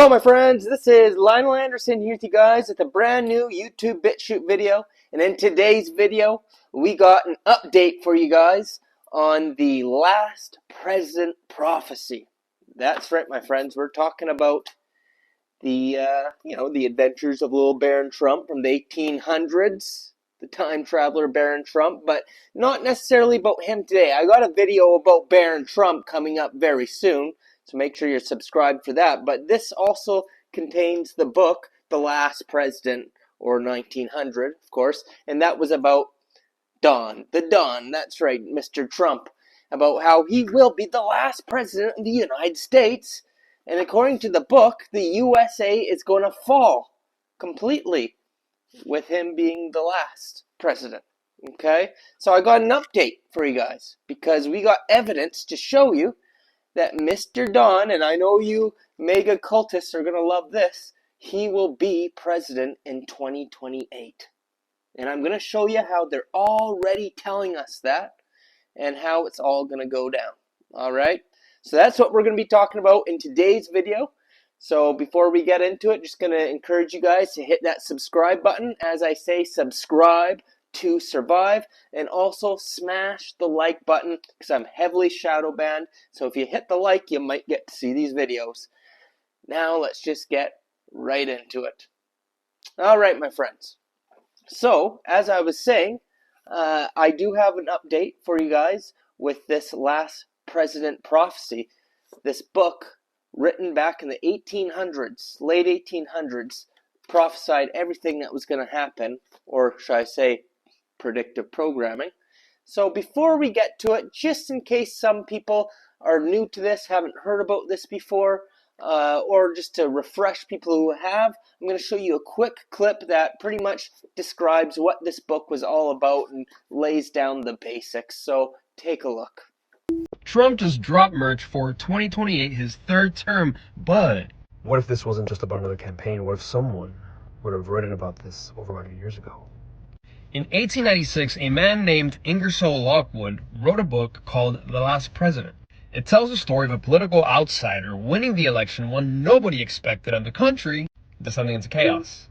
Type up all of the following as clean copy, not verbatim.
Hello my friends, this is Lionel Anderson here with you guys with a brand new YouTube BitChute video. And in today's video, we got an update for you guys on the last president prophecy. That's right my friends, we're talking about the, the adventures of little Baron Trump from the 1800s. The time traveler Baron Trump, but not necessarily about him today. I got a video about Baron Trump coming up very soon, so make sure you're subscribed for that. But this also contains the book, The Last President, or 1900, of course, and that was about Don, that's right, Mr. Trump, about how he will be the last president of the United States, and according to the book, the USA is going to fall completely with him being the last president. Okay? So I got an update for you guys because we got evidence to show you that Mr. Don, and I know you mega cultists are going to love this, he will be president in 2028. And I'm going to show you how they're already telling us that and how it's all going to go down. Alright? So that's what we're going to be talking about in today's video. So before we get into it, just going to encourage you guys to hit that subscribe button. As I say, subscribe to survive, and also smash the like button because I'm heavily shadow banned. So if you hit the like, you might get to see these videos. Now let's just get right into it. Alright my friends. So as I was saying, I do have an update for you guys with this last president prophecy. This book written back in the 1800s, late 1800s, prophesied everything that was going to happen, or should I say predictive programming. So before we get to it, just in case some people are new to this, haven't heard about this before, or just to refresh people who have, I'm going to show you a quick clip that pretty much describes what this book was all about and lays down the basics. So take a look. Trump just dropped merch for 2028, his third term, but what if this wasn't just about another campaign? What if someone would have written about this over 100 years ago? In 1896, a man named Ingersoll Lockwood wrote a book called The Last President. It tells the story of a political outsider winning the election when nobody expected and the country descending into chaos.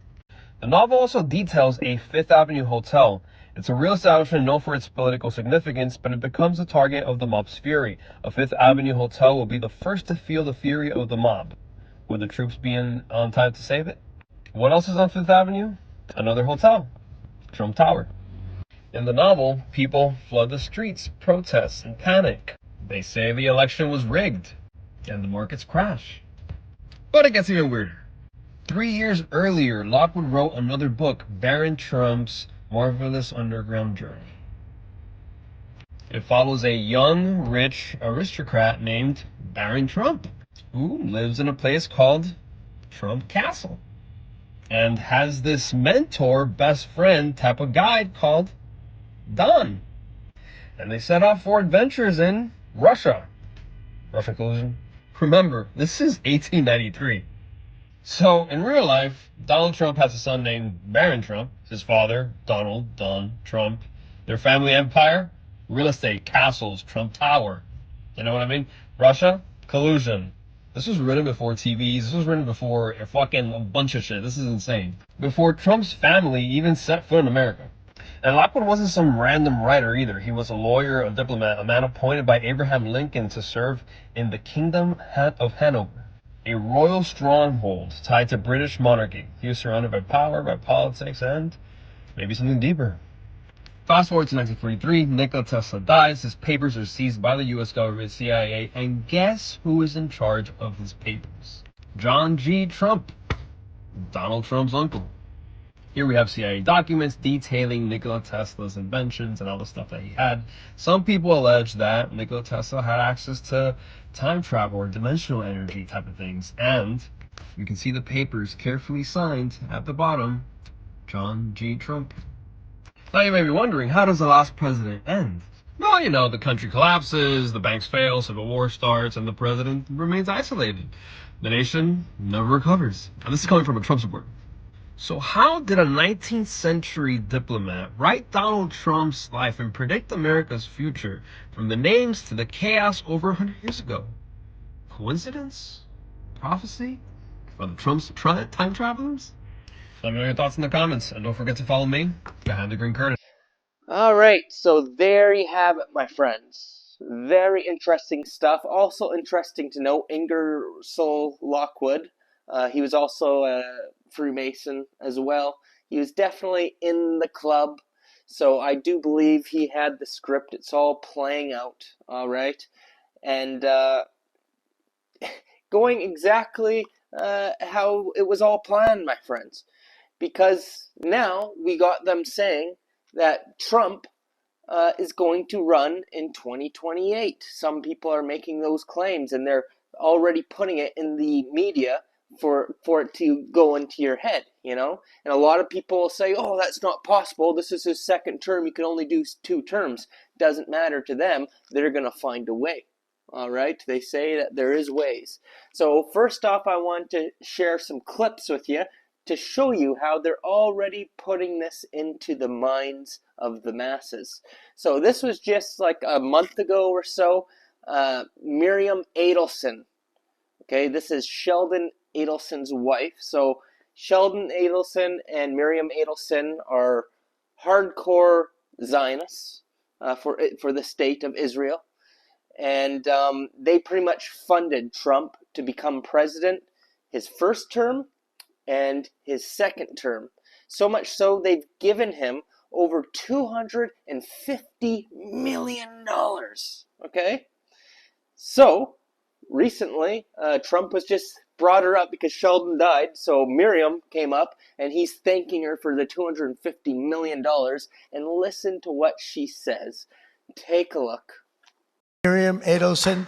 The novel also details a Fifth Avenue hotel. It's a real establishment known for its political significance, but it becomes the target of the mob's fury. A Fifth Avenue hotel will be the first to feel the fury of the mob. Will the troops be on time to save it? What else is on Fifth Avenue? Another hotel, Trump Tower. In the novel, people flood the streets, protest, and panic. They say the election was rigged, and the markets crash. But it gets even weirder. 3 years earlier, Lockwood wrote another book, Baron Trump's Marvelous Underground Journey. It follows a young, rich aristocrat named Baron Trump, who lives in a place called Trump Castle, and has this mentor, best friend type of guide called Don. And they set off for adventures in Russia. Russian collusion. Remember, this is 1893. So, in real life, Donald Trump has a son named Baron Trump. His father, Donald Don Trump. Their family empire, real estate, castles, Trump Tower. You know what I mean? Russia, collusion. This was written before TVs. This was written before a fucking bunch of shit. This is insane. Before Trump's family even set foot in America. And Lockwood wasn't some random writer either. He was a lawyer, a diplomat, a man appointed by Abraham Lincoln to serve in the Kingdom of Hanover, a royal stronghold tied to British monarchy. He was surrounded by power, by politics, and maybe something deeper. Fast forward to 1943, Nikola Tesla dies. His papers are seized by the US government, CIA, and guess who is in charge of his papers? John G. Trump, Donald Trump's uncle. Here we have CIA documents detailing Nikola Tesla's inventions and all the stuff that he had. Some people allege that Nikola Tesla had access to time travel or dimensional energy type of things. And you can see the papers carefully signed at the bottom, John G. Trump. Now you may be wondering, how does the last president end? Well, you know, the country collapses, the banks fail, civil war starts, and the president remains isolated. The nation never recovers. And this is coming from a Trump supporter. So how did a 19th century diplomat write Donald Trump's life and predict America's future from the names to the chaos over 100 years ago? Coincidence? Prophecy? Are the Trumps time travelers? Let me know your thoughts in the comments, and don't forget to follow me behind the green curtain. All right, so there you have it, my friends. Very interesting stuff. Also interesting to know, Ingersoll Lockwood, he was also a Freemason as well. He was definitely in the club, so I do believe he had the script. It's all playing out, all right? And going exactly how it was all planned, my friends. Because now we got them saying that Trump is going to run in 2028. Some people are making those claims, and they're already putting it in the media for it to go into your head, you know? And a lot of people will say, oh, that's not possible. This is his second term. You can only do 2 terms. Doesn't matter to them. They're going to find a way. All right? They say that there is ways. So first off, I want to share some clips with you to show you how they're already putting this into the minds of the masses. So this was just like a month ago or so. Miriam Adelson. Okay, this is Sheldon Adelson's wife. So Sheldon Adelson and Miriam Adelson are hardcore Zionists for the state of Israel. And they pretty much funded Trump to become president his first term and his second term. So much so they've given him over $250 million. Okay? So, recently, Trump was just brought her up because Sheldon died, so Miriam came up, and he's thanking her for the $250 million, and listen to what she says. Take a look. Miriam Adelson,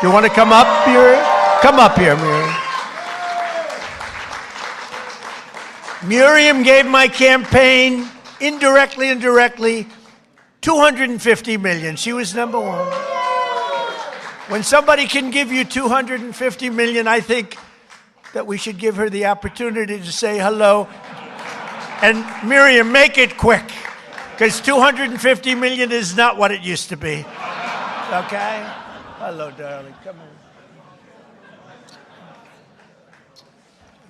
do you want to come up, Miriam? Come up here, Miriam. Miriam gave my campaign, indirectly and directly, $250 million. She was number one. When somebody can give you $250 million, I think that we should give her the opportunity to say hello. And Miriam, make it quick, because $250 million is not what it used to be. Okay? Hello, darling. Come on.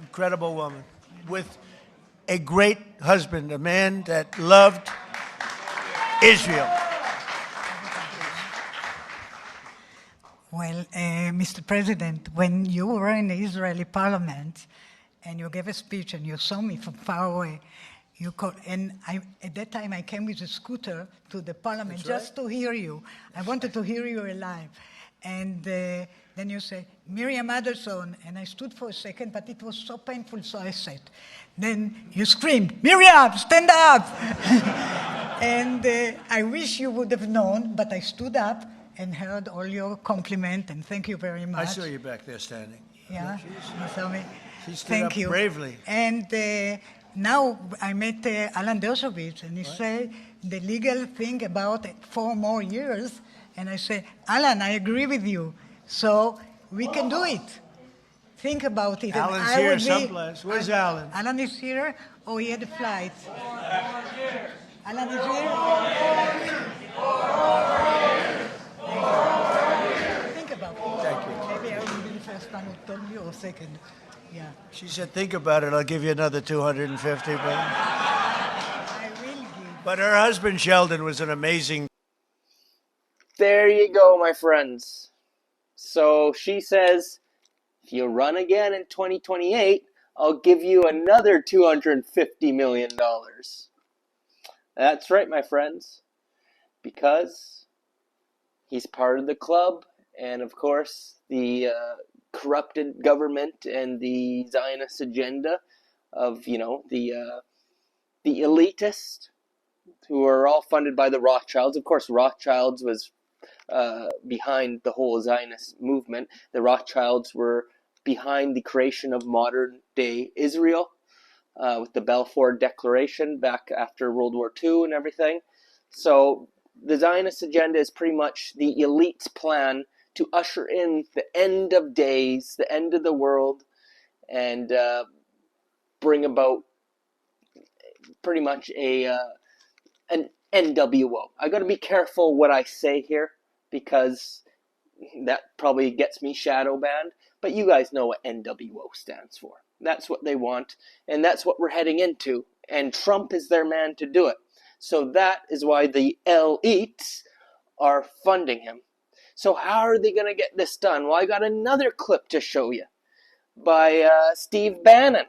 Incredible woman with a great husband, a man that loved Israel. Well, Mr. President, when you were in the Israeli parliament and you gave a speech and you saw me from far away, at that time I came with a scooter to the parliament just to hear you. I wanted to hear you alive. And then you say, Miriam Adelson, and I stood for a second, but it was so painful, so I sat. Then you screamed, Miriam, stand up! And I wish you would have known, but I stood up and heard all your compliment, and thank you very much. I saw you back there standing. Yeah, you saw me. She stood Thank up you. bravely. And now I met Alan Dershowitz, and he said the legal thing about 4 more years, and I said, Alan, I agree with you, so we can do it. Think about it. Alan's here someplace. Where's Alan? Alan is here, or he had a flight? Alan is here? Think about it. Thank you. Maybe I will be the first one who told you, or second. Yeah. She said, think about it. I'll give you another $250 million. I will give. But her husband, Sheldon, was an amazing. There you go, my friends. So she says, if you run again in 2028, I'll give you another $250 million. That's right, my friends. Because he's part of the club, and of course, the corrupted government and the Zionist agenda of, you know, the elitists who are all funded by the Rothschilds. Of course, Rothschilds was behind the whole Zionist movement. The Rothschilds were behind the creation of modern-day Israel with the Balfour Declaration back after World War II and everything. So the Zionist agenda is pretty much the elite's plan to usher in the end of days, the end of the world, and bring about pretty much an NWO. I got to be careful what I say here because that probably gets me shadow banned, but you guys know what NWO stands for. That's what they want, and that's what we're heading into. And Trump is their man to do it. So that is why the elites are funding him. So how are they going to get this done? Well, I got another clip to show you by Steve Bannon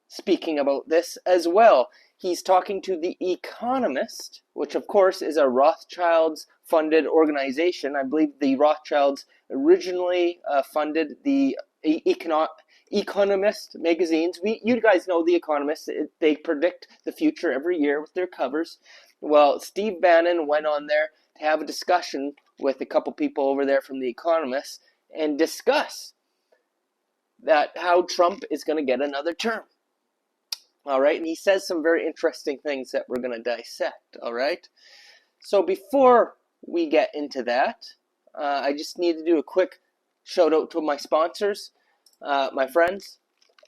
speaking about this as well. He's talking to The Economist, which of course is a Rothschilds funded organization. I believe the Rothschilds originally funded the Economist magazines. You guys know The Economist. They predict the future every year with their covers. Well, Steve Bannon went on there to have a discussion with a couple people over there from The Economist and discuss that how Trump is going to get another term. All right, and he says some very interesting things that we're going to dissect. All right, so before we get into that, I just need to do a quick shout out to my sponsors, my friends,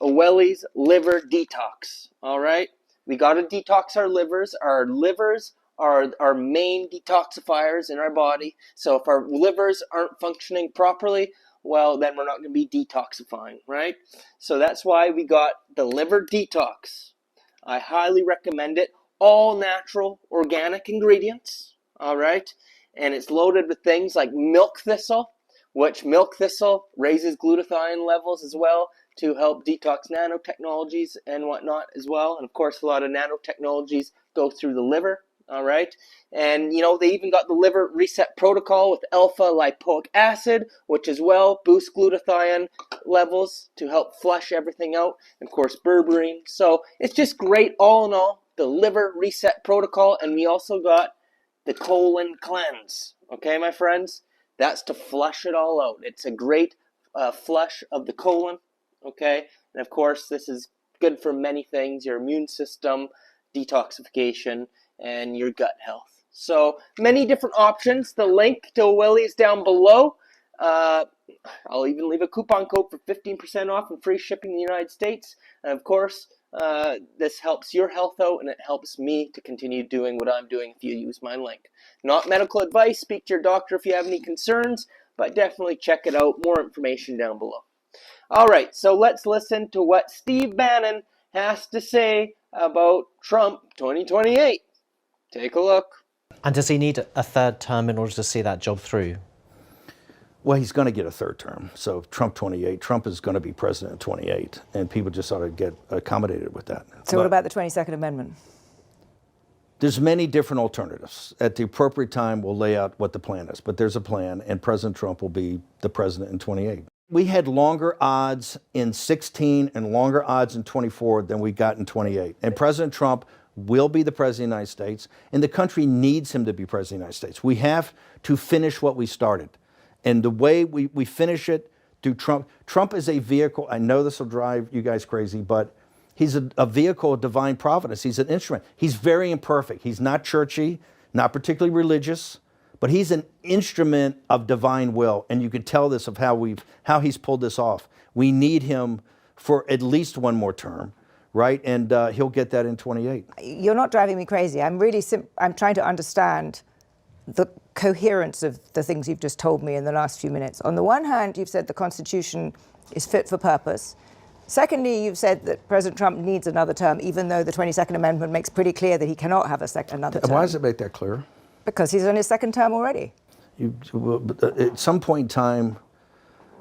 Owelli's Liver Detox. All right, we got to detox our livers. Our livers are our main detoxifiers in our body. So if our livers aren't functioning properly, well, then we're not going to be detoxifying, right? So that's why we got the liver detox. I highly recommend it. All natural, organic ingredients, all right? And it's loaded with things like milk thistle, which milk thistle raises glutathione levels as well to help detox nanotechnologies and whatnot as well. And of course, a lot of nanotechnologies go through the liver. All right. And, they even got the liver reset protocol with alpha lipoic acid, which as well boosts glutathione levels to help flush everything out. And of course, berberine. So it's just great all in all, the liver reset protocol. And we also got the colon cleanse. Okay, my friends? That's to flush it all out. It's a great flush of the colon. Okay. And of course, this is good for many things, your immune system, detoxification, and your gut health. So many different options. The link to Willie is down below. I'll even leave a coupon code for 15% off and free shipping in the United States. And of course, this helps your health out, and it helps me to continue doing what I'm doing if you use my link. Not medical advice. Speak to your doctor if you have any concerns, but definitely check it out. More information down below. All right, so let's listen to what Steve Bannon has to say about Trump 2028. Take a look. And does he need a third term in order to see that job through? Well, he's going to get a third term. So Trump 28, Trump is going to be president in 28, and people just ought to get accommodated with that. So what about the 22nd Amendment? There's many different alternatives. At the appropriate time, we'll lay out what the plan is, but there's a plan, and President Trump will be the president in 28. We had longer odds in 16 and longer odds in 24 than we got in 28. And President Trump will be the president of the United States, and the country needs him to be president of the United States. We have to finish what we started. And the way we finish it through Trump, Trump is a vehicle. I know this will drive you guys crazy, but he's a vehicle of divine providence. He's an instrument. He's very imperfect. He's not churchy, not particularly religious, but he's an instrument of divine will. And you can tell this of how he's pulled this off. We need him for at least one more term. Right, and he'll get that in 28. You're not driving me crazy. I'm trying to understand the coherence of the things you've just told me in the last few minutes. On the one hand, you've said the Constitution is fit for purpose. Secondly, you've said that President Trump needs another term, even though the 22nd Amendment makes pretty clear that he cannot have another term. Why does it make that clear? Because he's on his second term already. At some point in time,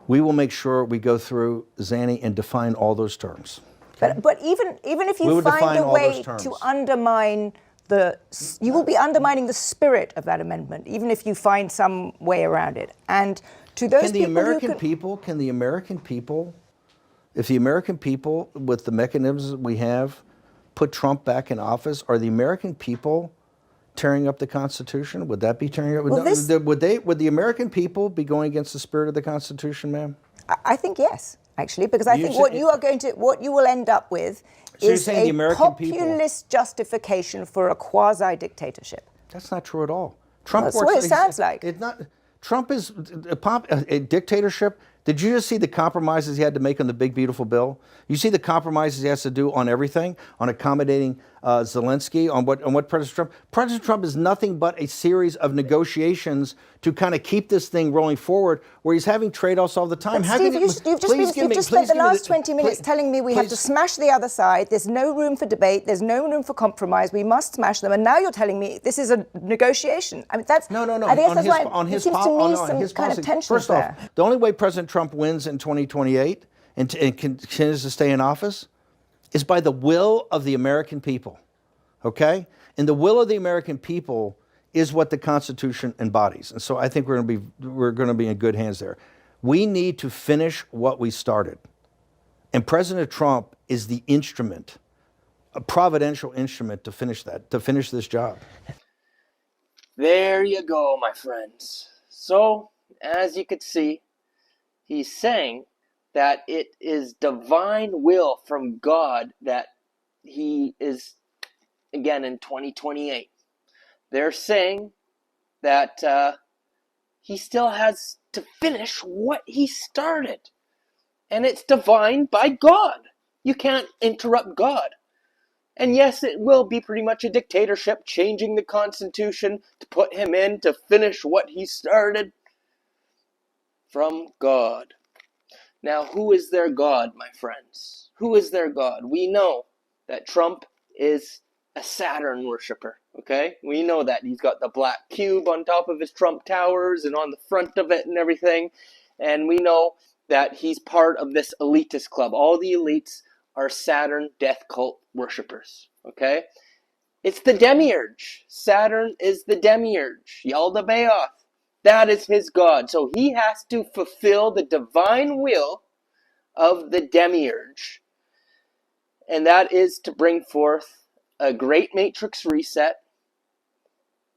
we will make sure we go through Zanny and define all those terms. But even if you find a way to undermine you will be undermining the spirit of that amendment, even if you find some way around it. And to those Can the American people, if the American people, with the mechanisms we have, put Trump back in office, are the American people tearing up the Constitution? Would that be tearing up? Well, would the American people be going against the spirit of the Constitution, ma'am? I think yes. Actually, because I think what you will end up with is a populist justification for a quasi-dictatorship. That's not true at all. Trump That's what it sounds like. It's not. Trump is a dictatorship. Did you just see the compromises he had to make on the big, beautiful bill? You see the compromises he has to do on everything, on accommodating Zelensky, on what President Trump. President Trump is nothing but a series of negotiations to kind of keep this thing rolling forward, where he's having trade-offs all the time. But Steve, you've just spent the last 20 minutes telling me we have to smash the other side. There's no room for debate. There's no room for compromise. We must smash them. And now you're telling me this is a negotiation. I mean, that's no. I guess that's why it seems to me some kind of tension First there. off, the only way President Trump wins in 2028 and continues to stay in office is by the will of the American people. Okay? And the will of the American people is what the Constitution embodies. And so I think we're going to be in good hands there. We need to finish what we started. And President Trump is the instrument, a providential instrument to finish this job. There you go, my friends. So, as you could see, he's saying that it is divine will from God that he is, again, in 2028. They're saying that he still has to finish what he started. And it's divine by God. You can't interrupt God. And yes, it will be pretty much a dictatorship, changing the Constitution to put him in to finish what he started from God. Now, who is their God, my friends? Who is their God? We know that Trump is a Saturn worshiper, okay? We know that. He's got the black cube on top of his Trump Towers and on the front of it and everything. And we know that he's part of this elitist club. All the elites are Saturn death cult worshippers, okay? It's the demiurge. Saturn is the demiurge. Yaldabaoth. That is his god. So he has to fulfill the divine will of the demiurge. And that is to bring forth a great matrix reset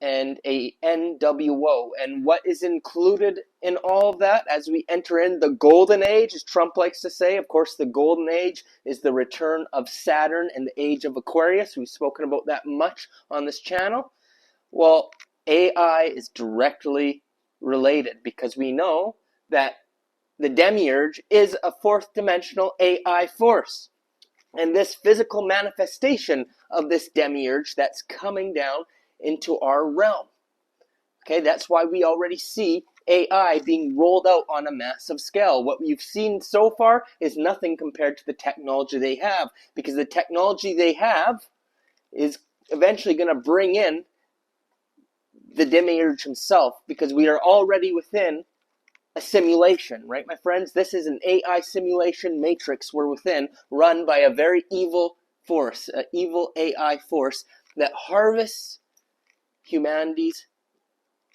and a NWO. And what is included in all of that as we enter in the golden age, as Trump likes to say? Of course, the golden age is the return of Saturn and the age of Aquarius. We've spoken about that much on this channel. Well, AI is directly related because we know that the demiurge is a fourth dimensional AI force. And this physical manifestation of this demiurge that's coming down into our realm. Okay, that's why we already see AI being rolled out on a massive scale. What we've seen so far is nothing compared to the technology they have, because the technology they have is eventually going to bring in the demiurge himself, because we are already within a simulation, right, my friends? This is an AI simulation matrix we're within, run by a very evil force, an evil AI force that harvests humanity's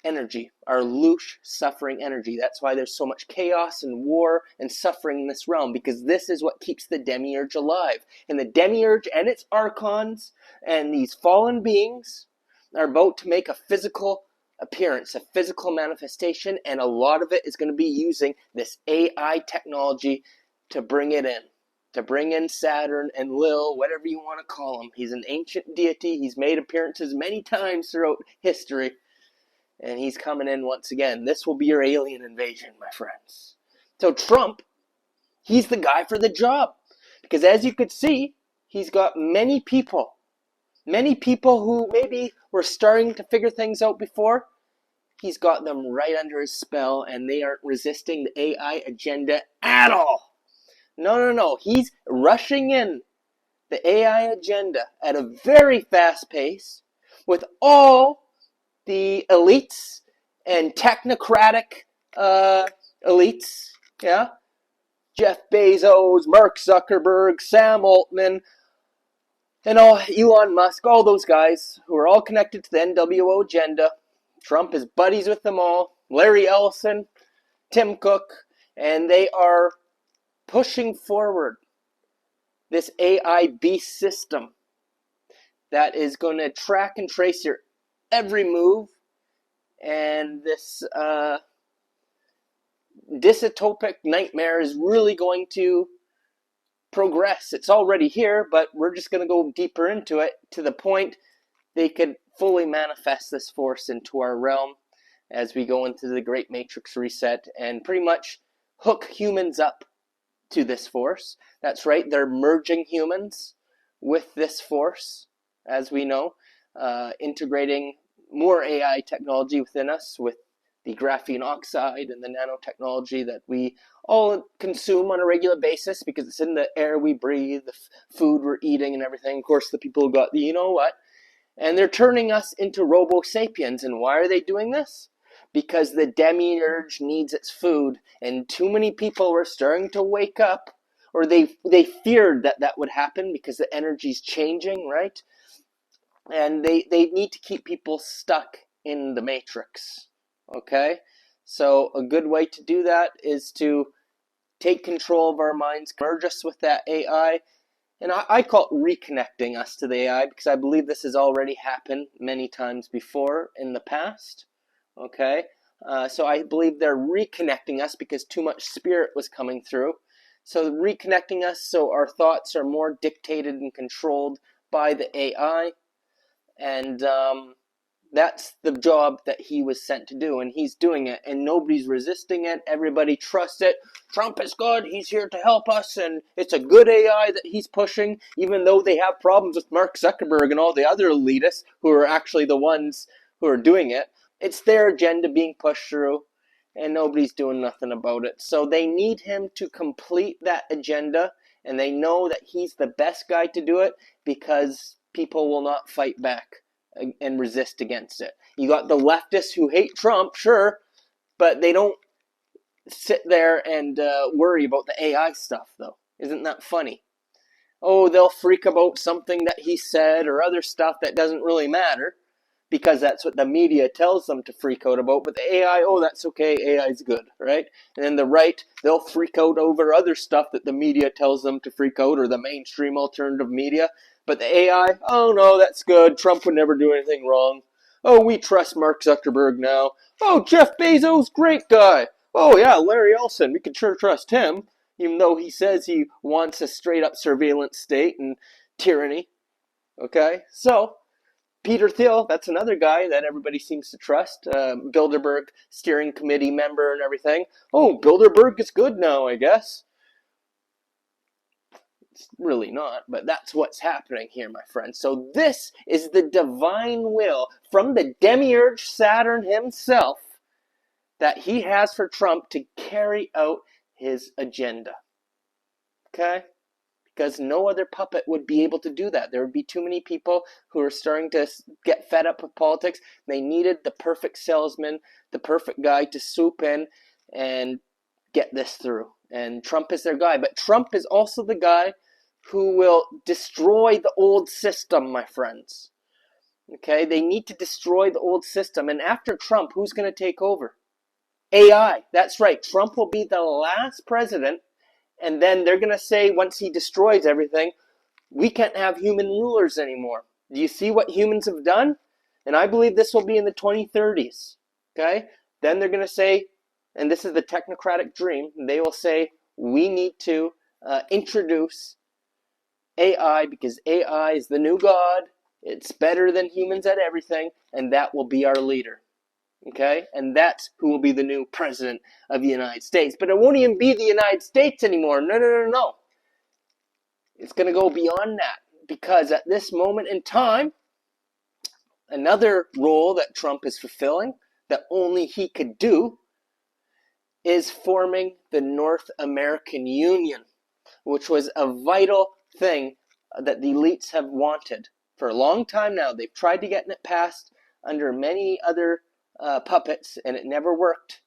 energy, our louche, suffering energy. That's why there's so much chaos and war and suffering in this realm, because this is what keeps the demiurge alive. And the demiurge and its archons and these fallen beings are about to make a physical appearance, a physical manifestation, and a lot of it is going to be using this AI technology to bring it in, to bring in Saturn and Lil, whatever you want to call him. He's an ancient deity. He's made appearances many times throughout history, and he's coming in once again. This will be your alien invasion, my friends. So Trump, he's the guy for the job, because as you could see, he's got many people who maybe were starting to figure things out before. He's got them right under his spell, and they aren't resisting the AI agenda at all. No. He's rushing in the AI agenda at a very fast pace with all the elites and technocratic elites, yeah? Jeff Bezos, Mark Zuckerberg, Sam Altman, and Elon Musk, all those guys who are all connected to the NWO agenda. Trump is buddies with them all. Larry Ellison, Tim Cook, and they are pushing forward this AI beast system that is going to track and trace your every move. And this dystopic nightmare is really going to progress. It's already here, but we're just going to go deeper into it to the point they could fully manifest this force into our realm as we go into the Great Matrix Reset and pretty much hook humans up to this force. That's right, they're merging humans with this force, as we know, integrating more AI technology within us with the graphene oxide and the nanotechnology that we all consume on a regular basis because it's in the air we breathe, the food we're eating and everything. Of course, the people who got the you know what. And they're turning us into Robo Sapiens. And why are they doing this? Because the demiurge needs its food, and too many people were starting to wake up, or they feared that that would happen because the energy's changing, right? And they need to keep people stuck in the matrix, okay? So a good way to do that is to take control of our minds, merge us with that AI, and I call it reconnecting us to the AI because I believe this has already happened many times before in the past. Okay, so I believe they're reconnecting us because too much spirit was coming through. So reconnecting us so our thoughts are more dictated and controlled by the AI. And that's the job that he was sent to do, and he's doing it, and nobody's resisting it. Everybody trusts it. Trump is good. He's here to help us, and it's a good AI that he's pushing, even though they have problems with Mark Zuckerberg and all the other elitists who are actually the ones who are doing it. It's their agenda being pushed through, and nobody's doing nothing about it. So they need him to complete that agenda, and they know that he's the best guy to do it because people will not fight back and resist against it. You got the leftists who hate Trump, sure, but they don't sit there and worry about the AI stuff, though. Isn't that funny? Oh, they'll freak about something that he said or other stuff that doesn't really matter because that's what the media tells them to freak out about. But the AI, oh, that's okay, AI's good, right? And then the right, they'll freak out over other stuff that the media tells them to freak out, or the mainstream alternative media. But the AI, oh no, that's good. Trump would never do anything wrong. Oh, we trust Mark Zuckerberg now. Oh, Jeff Bezos, great guy. Oh yeah, Larry Ellison, we can sure trust him, even though he says he wants a straight up surveillance state and tyranny. Okay, so Peter Thiel, that's another guy that everybody seems to trust. Bilderberg steering committee member and everything. Oh, Bilderberg is good now, I guess. It's really not, but that's what's happening here, my friends. So this is the divine will from the demiurge Saturn himself that he has for Trump to carry out his agenda. Okay? Because no other puppet would be able to do that. There would be too many people who are starting to get fed up with politics. They needed the perfect salesman, the perfect guy to swoop in and get this through. And Trump is their guy. But Trump is also the guy who will destroy the old system, my friends. Okay? They need to destroy the old system. And after Trump, who's going to take over? AI. That's right. Trump will be the last president. And then they're going to say, once he destroys everything, we can't have human rulers anymore. Do you see what humans have done? And I believe this will be in the 2030s. Okay? Then they're going to say, and this is the technocratic dream, they will say, we need to introduce AI because AI is the new God. It's better than humans at everything, and that will be our leader. Okay? And that's who will be the new president of the United States. But it won't even be the United States anymore. No. It's going to go beyond that. Because at this moment in time, another role that Trump is fulfilling, that only he could do, is forming the North American Union, which was a vital thing that the elites have wanted for a long time now. They've tried to get it passed under many other puppets, and it never worked.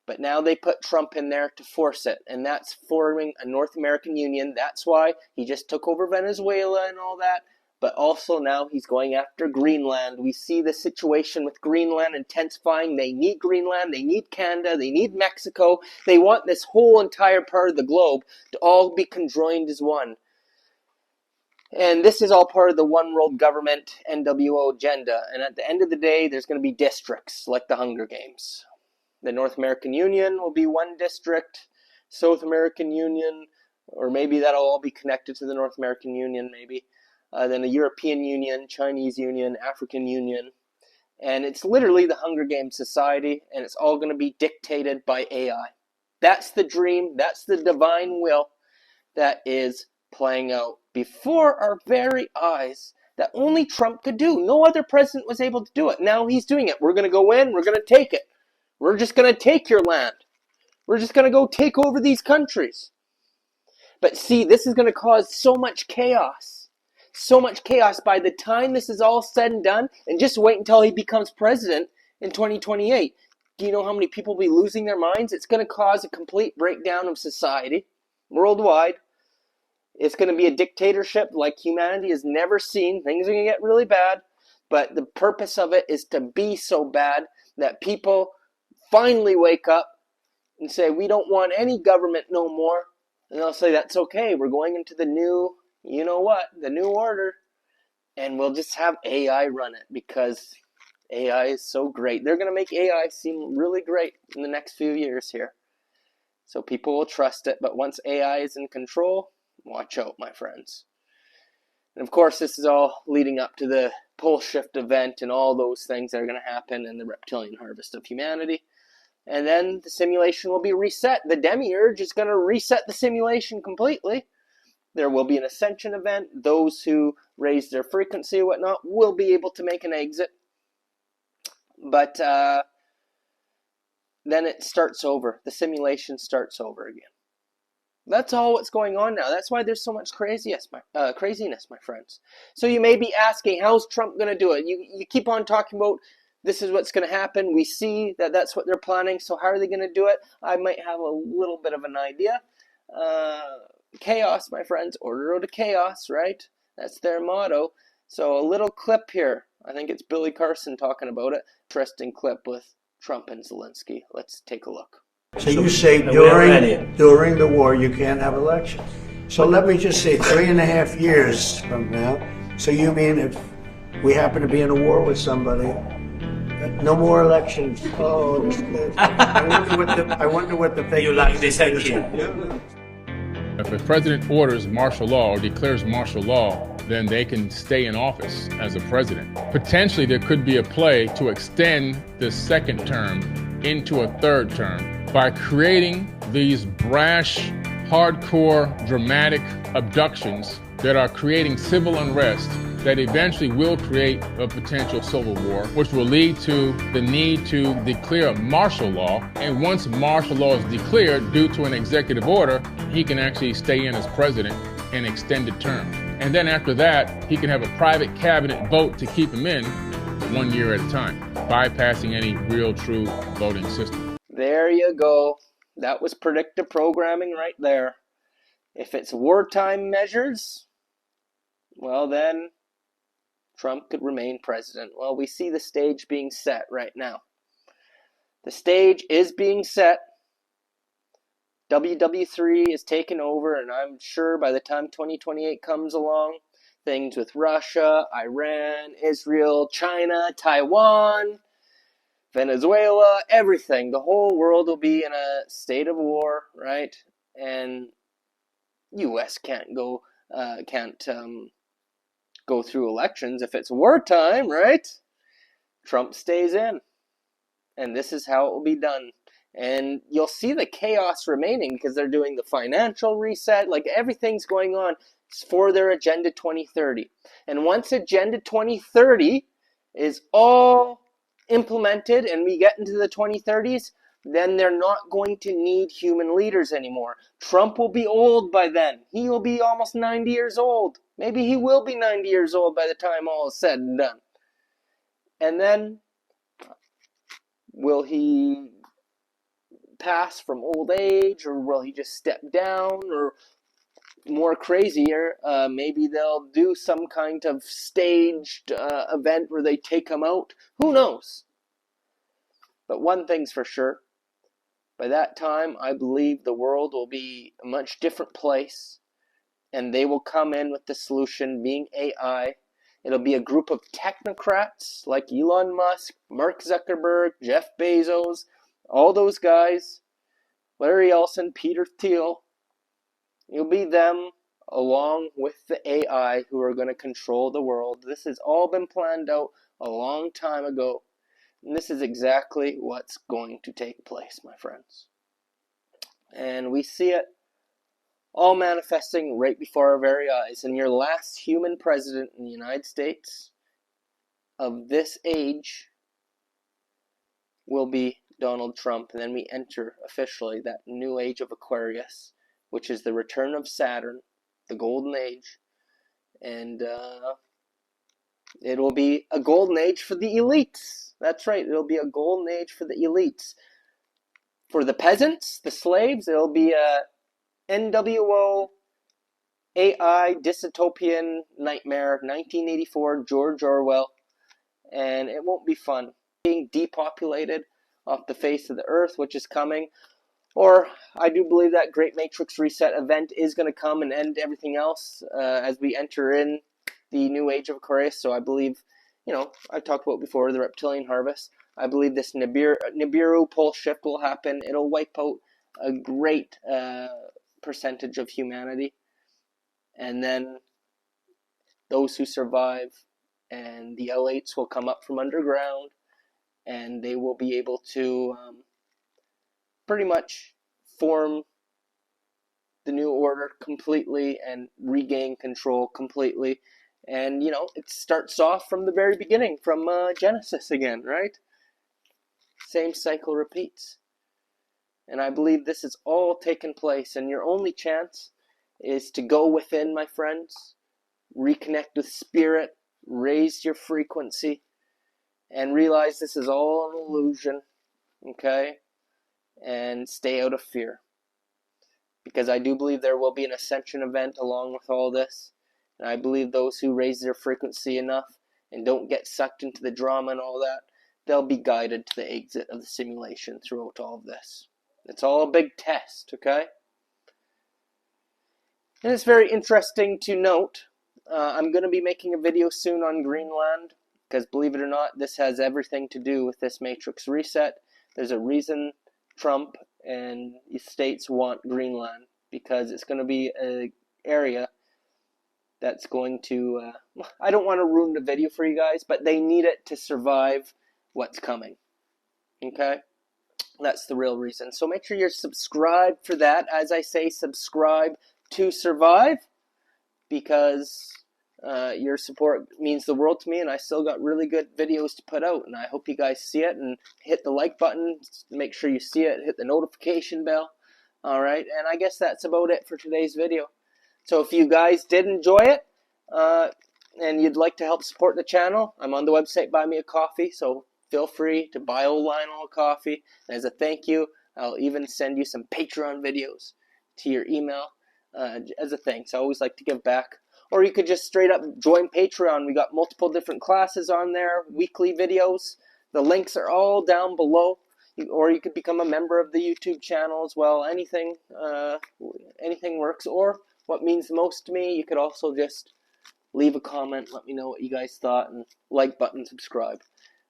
But now they put Trump in there to force it, and that's forming a North American Union. That's why he just took over Venezuela and all that. But also now he's going after Greenland. We see the situation with Greenland intensifying. They need Greenland, they need Canada, they need Mexico. They want this whole entire part of the globe to all be conjoined as one. And this is all part of the one world government NWO agenda. And at the end of the day, there's going to be districts like the Hunger Games. The North American Union will be one district, South American Union, or maybe that'll all be connected to the North American Union, maybe. Then the European Union, Chinese Union, African Union. And it's literally the Hunger Games society, and it's all going to be dictated by AI. That's the dream. That's the divine will that is playing out before our very eyes, that only Trump could do. No other president was able to do it. Now he's doing it. We're going to go in. We're going to take it. We're just going to take your land. We're just going to go take over these countries. But see, this is going to cause so much chaos. So much chaos by the time this is all said and done. And just wait until he becomes president in 2028. Do you know how many people will be losing their minds? It's going to cause a complete breakdown of society worldwide. It's going to be a dictatorship like humanity has never seen. Things are going to get really bad. But the purpose of it is to be so bad that people finally wake up and say, we don't want any government no more. And they'll say, that's okay. We're going into the new, you know what, the new order. And we'll just have AI run it because AI is so great. They're going to make AI seem really great in the next few years here. So people will trust it. But once AI is in control, watch out, my friends. And of course, this is all leading up to the pole shift event and all those things that are going to happen in the reptilian harvest of humanity. And then the simulation will be reset. The demiurge is going to reset the simulation completely. There will be an ascension event. Those who raise their frequency and whatnot will be able to make an exit. But then it starts over. The simulation starts over again. That's all what's going on now. That's why there's so much craziness, my friends. So you may be asking, how's Trump going to do it? You keep on talking about this is what's going to happen. We see that that's what they're planning. So how are they going to do it? I might have a little bit of an idea. Chaos, my friends. Order out of chaos, right? That's their motto. So a little clip here. I think it's Billy Carson talking about it. Interesting clip with Trump and Zelensky. Let's take a look. So you say during the war you can't have elections. So let me just say 3.5 years from now. So you mean if we happen to be in a war with somebody, no more elections? Oh, I wonder what the fake. You like this idea? If a president orders martial law or declares martial law, then they can stay in office as a president. Potentially, there could be a play to extend the second term into a third term by creating these brash, hardcore, dramatic abductions that are creating civil unrest that eventually will create a potential civil war, which will lead to the need to declare martial law. And once martial law is declared due to an executive order, he can actually stay in as president an extended term. And then after that, he can have a private cabinet vote to keep him in 1 year at a time, bypassing any real true voting system. There you go. That was predictive programming right there. If it's wartime measures, well then, Trump could remain president. Well, we see the stage being set right now. The stage is being set. WW3 is taken over, and I'm sure by the time 2028 comes along, things with Russia, Iran, Israel, China, Taiwan, Venezuela, everything. The whole world will be in a state of war, right? And U.S. can't go through elections if it's wartime, right? Trump stays in. And this is how it will be done. And you'll see the chaos remaining because they're doing the financial reset. Like everything's going on for their Agenda 2030. And once Agenda 2030 is all implemented and we get into the 2030s, then they're not going to need human leaders anymore. Trump will be old by then. He will be almost 90 years old. Maybe he will be 90 years old by the time all is said and done. And then, will he pass from old age, or will he just step down, or more crazier, maybe they'll do some kind of staged event where they take him out. Who knows? But one thing's for sure. By that time, I believe the world will be a much different place, and they will come in with the solution being AI. It'll be a group of technocrats like Elon Musk, Mark Zuckerberg, Jeff Bezos, all those guys, Larry Ellison, Peter Thiel. It'll be them along with the AI who are going to control the world. This has all been planned out a long time ago. And this is exactly what's going to take place, my friends. And we see it all manifesting right before our very eyes. And your last human president in the United States of this age will be Donald Trump. And then we enter officially that new age of Aquarius, which is the return of Saturn, the golden age. And it will be a golden age for the elites. That's right, it'll be a golden age for the elites. For the peasants, the slaves, it'll be a NWO AI dystopian nightmare, 1984, George Orwell, and it won't be fun. Being depopulated off the face of the earth, which is coming, or I do believe that Great Matrix Reset event is going to come and end everything else as we enter in the new age of Aquarius. So I believe, I've talked about before, the reptilian harvest. I believe this Nibiru pole shift will happen. It'll wipe out a great percentage of humanity. And then those who survive and the elites will come up from underground, and they will be able to pretty much form the new order completely and regain control completely. And, it starts off from the very beginning, from Genesis again, right? Same cycle repeats. And I believe this is all taking place, and your only chance is to go within, my friends, reconnect with spirit, raise your frequency, and realize this is all an illusion, okay? And stay out of fear. Because I do believe there will be an ascension event along with all this. And I believe those who raise their frequency enough and don't get sucked into the drama and all that, they'll be guided to the exit of the simulation throughout all of this. It's all a big test, okay? And it's very interesting to note, I'm going to be making a video soon on Greenland, because believe it or not, this has everything to do with this Matrix Reset. There's a reason Trump and the states want Greenland, because it's going to be an area that's going to, I don't want to ruin the video for you guys, but they need it to survive what's coming, okay? That's the real reason. So make sure you're subscribed for that. As I say, subscribe to survive, because your support means the world to me, and I still got really good videos to put out, and I hope you guys see it, and hit the like button, make sure you see it, hit the notification bell. Alright, and I guess that's about it for today's video. So if you guys did enjoy it, and you'd like to help support the channel, I'm on the website Buy Me a Coffee, so feel free to buy old Lionel a coffee. And as a thank you, I'll even send you some Patreon videos to your email as a thanks. I always like to give back. Or you could just straight up join Patreon. We got multiple different classes on there, weekly videos. The links are all down below. Or you could become a member of the YouTube channel as well. Anything works. Or what means the most to me, you could also just leave a comment, let me know what you guys thought, and like button, subscribe.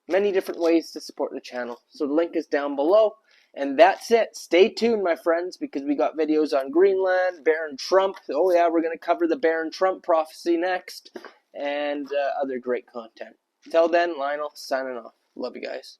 Many different ways to support the channel. So the link is down below. And that's it. Stay tuned, my friends, because we got videos on Greenland, Baron Trump. Oh yeah, we're going to cover the Baron Trump prophecy next, and other great content. Till then, Lionel signing off. Love you guys.